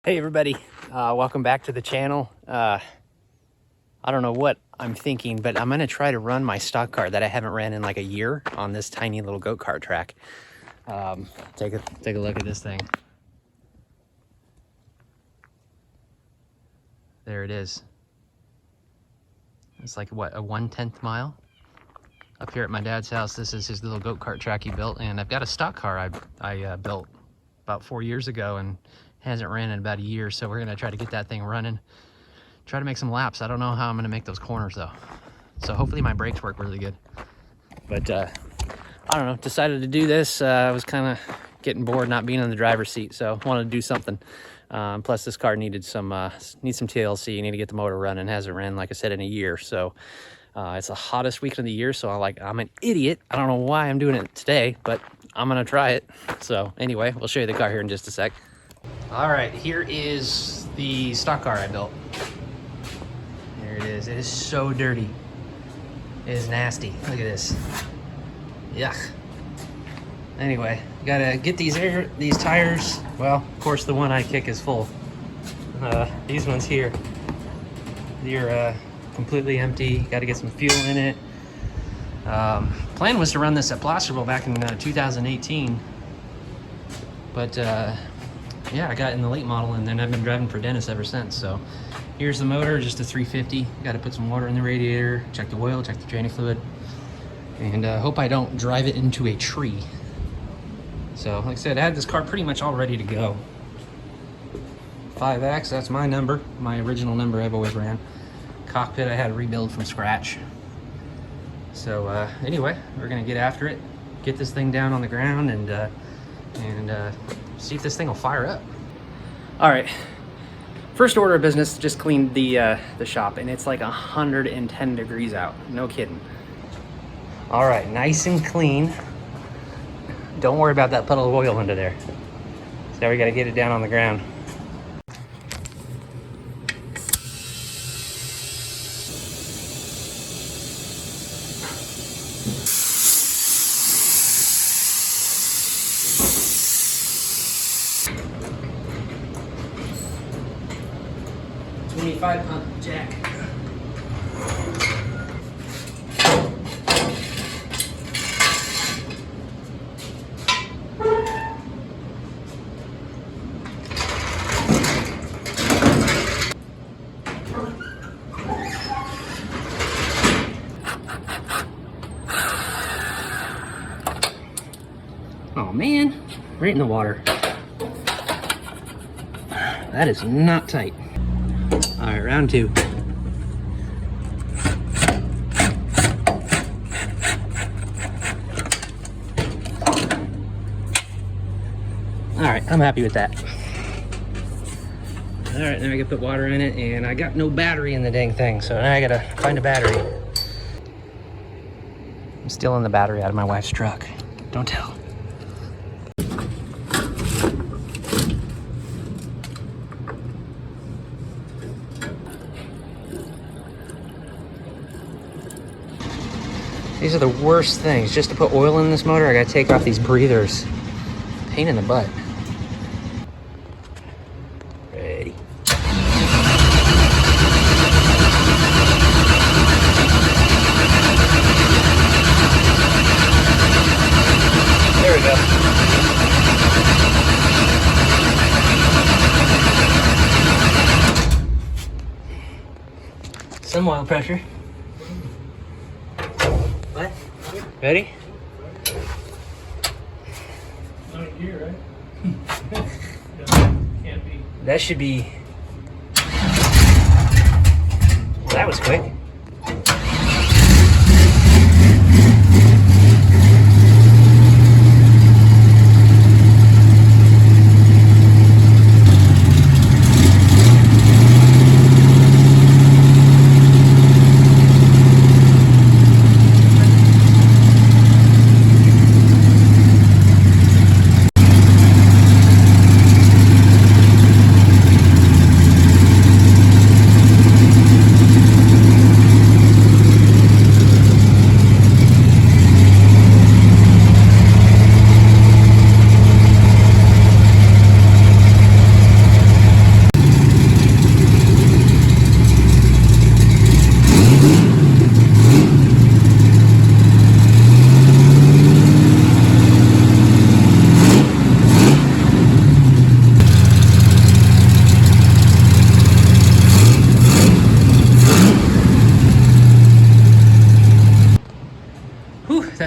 Hey everybody, welcome back to the channel. I don't know what I'm thinking, but I'm gonna try to run my stock car that I haven't ran in like a year on this tiny little go kart track. Take a look at this thing. There it is. It's like what, a 1/10 mile up here at my dad's house. This is his little go kart track he built, and I've got a stock car I built about 4 years ago and hasn't ran in about a year, so we're gonna try to get that thing running, try to make some laps. I don't know how I'm gonna make those corners though, so hopefully my brakes work really good. But I don't know, decided to do this. I was kind of getting bored not being in the driver's seat, so wanted to do something. Plus this car needs some TLC. You need to get the motor running. It hasn't ran, like I said, in a year, so it's the hottest weekend of the year, so I'm an idiot. I don't know why I'm doing it today, but I'm gonna try it. So anyway, we'll show you the car here in just a sec. All right, here is the stock car I built. There it is. It is so dirty. It is nasty. Look at this. Yuck. Anyway, gotta get these tires. Well, of course, the one I kick is full. These ones here, they're completely empty. Got to get some fuel in it. Plan was to run this at Placerville back in 2018, but yeah, I got in the late model, and then I've been driving for Dennis ever since. So here's the motor, just a 350. Got to put some water in the radiator, check the oil, check the training fluid, and hope I don't drive it into a tree. So like I said, I had this car pretty much all ready to go. 5X, that's my number, my original number I've always ran. Cockpit I had to rebuild from scratch. So anyway, we're gonna get after it, get this thing down on the ground, and see if this thing will fire up. All right, first order of business, just cleaned the shop, and it's like 110 degrees out, no kidding. All right, nice and clean. Don't worry about that puddle of oil under there. So now we gotta get it down on the ground. Pump jack. Oh man, right in the water. That is not tight. All right, round two. All right, I'm happy with that. All right, now I can put water in it, and I got no battery in the dang thing, so now I gotta find a battery. I'm stealing the battery out of my wife's truck. Don't tell. These are the worst things. Just to put oil in this motor, I gotta take off these breathers. Pain in the butt. Ready. There we go. Some oil pressure. What? Ready? Not here, right? No, can't be. That should be. Well, that was quick.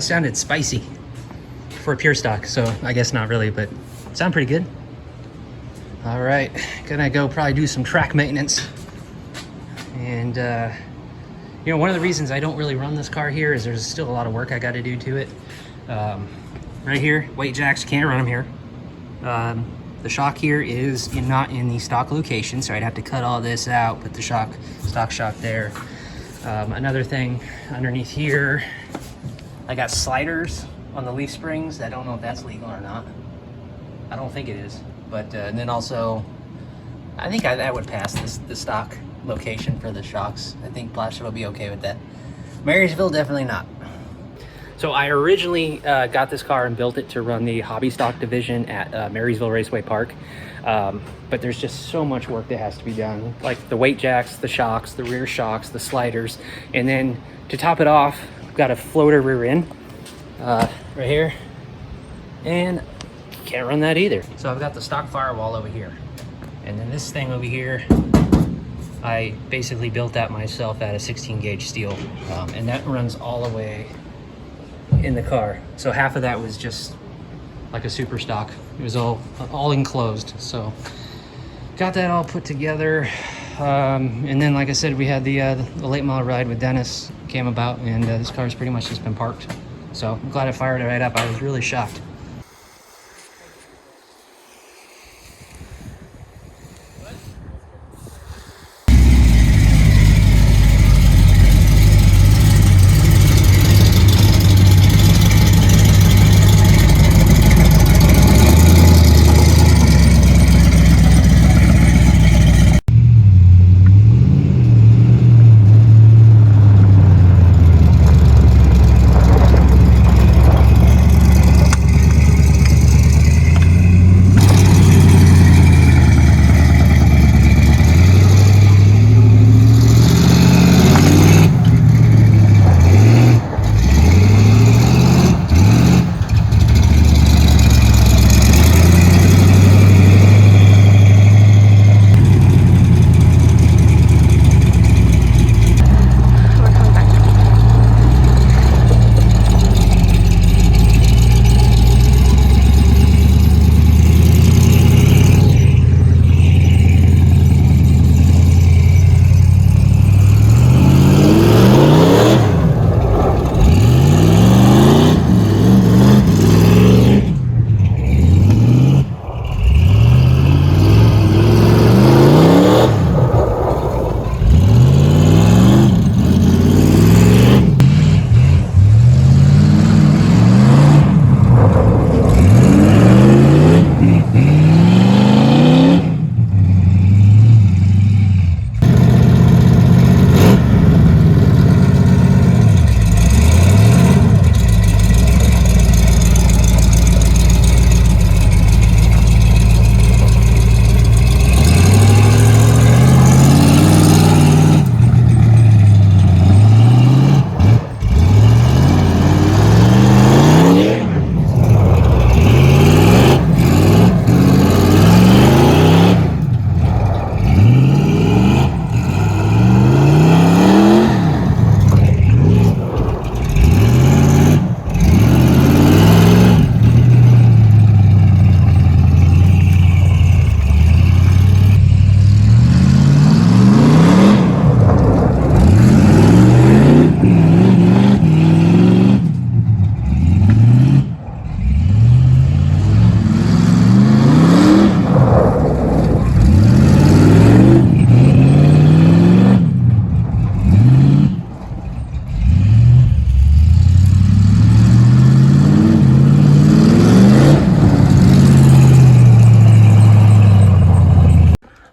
that sounded spicy for a pure stock, so I guess not really, but sound pretty good. All right, gonna go probably do some track maintenance. And you know, one of the reasons I don't really run this car here is there's still a lot of work I got to do to it. Right here, weight jacks, can't run them here. The shock here is not in the stock location, so I'd have to cut all this out, put the stock shock there. Another thing underneath here, I got sliders on the leaf springs. I don't know if that's legal or not. I don't think it is. But and then also, I think that would pass the stock location for the shocks. I think Placer will be okay with that. Marysville, definitely not. So I originally got this car and built it to run the hobby stock division at Marysville Raceway Park. But there's just so much work that has to be done, like the weight jacks, the shocks, the rear shocks, the sliders. And then to top it off, I've got a floater rear end right here. And can't run that either. So I've got the stock firewall over here. And then this thing over here, I basically built that myself out of 16 gauge steel. And that runs all the way in the car. So half of that was just like a super stock. It was all enclosed. So got that all put together. And then, like I said, we had the late model ride with Dennis came about, and this car's pretty much just been parked. So I'm glad I fired it right up. I was really shocked.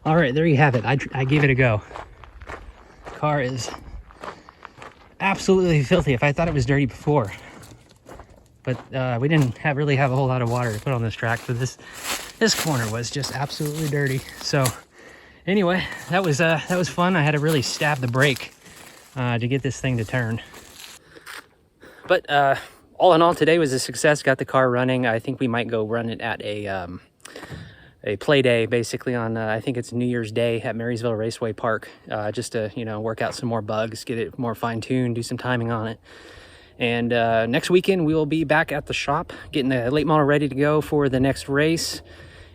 All right, there you have it. I gave it a go. Car is absolutely filthy. If I thought it was dirty before, but we didn't really have a whole lot of water to put on this track, but this corner was just absolutely dirty. So anyway, that was fun. I had to really stab the brake to get this thing to turn. But all in all, today was a success. Got the car running. I think we might go run it at a play day, basically on I think it's New Year's Day at Marysville Raceway Park, just to work out some more bugs, get it more fine-tuned, do some timing on it, And next weekend we will be back at the shop getting the late model ready to go for the next race.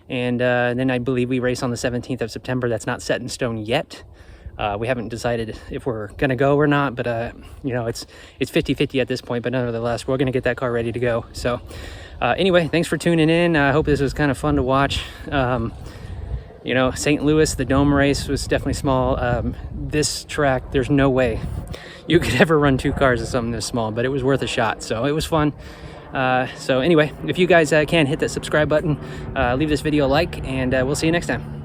And then I believe we race on the 17th of September. That's not set in stone yet. We haven't decided if we're gonna go or not, but you know, it's 50-50 at this point, but nevertheless, we're gonna get that car ready to go. So anyway, thanks for tuning in. I hope this was kind of fun to watch. You know, St. Louis, the dome race was definitely small. This track, there's no way you could ever run 2 cars at something this small, but it was worth a shot. So it was fun. So anyway, if you guys can hit that subscribe button, leave this video a like, and we'll see you next time.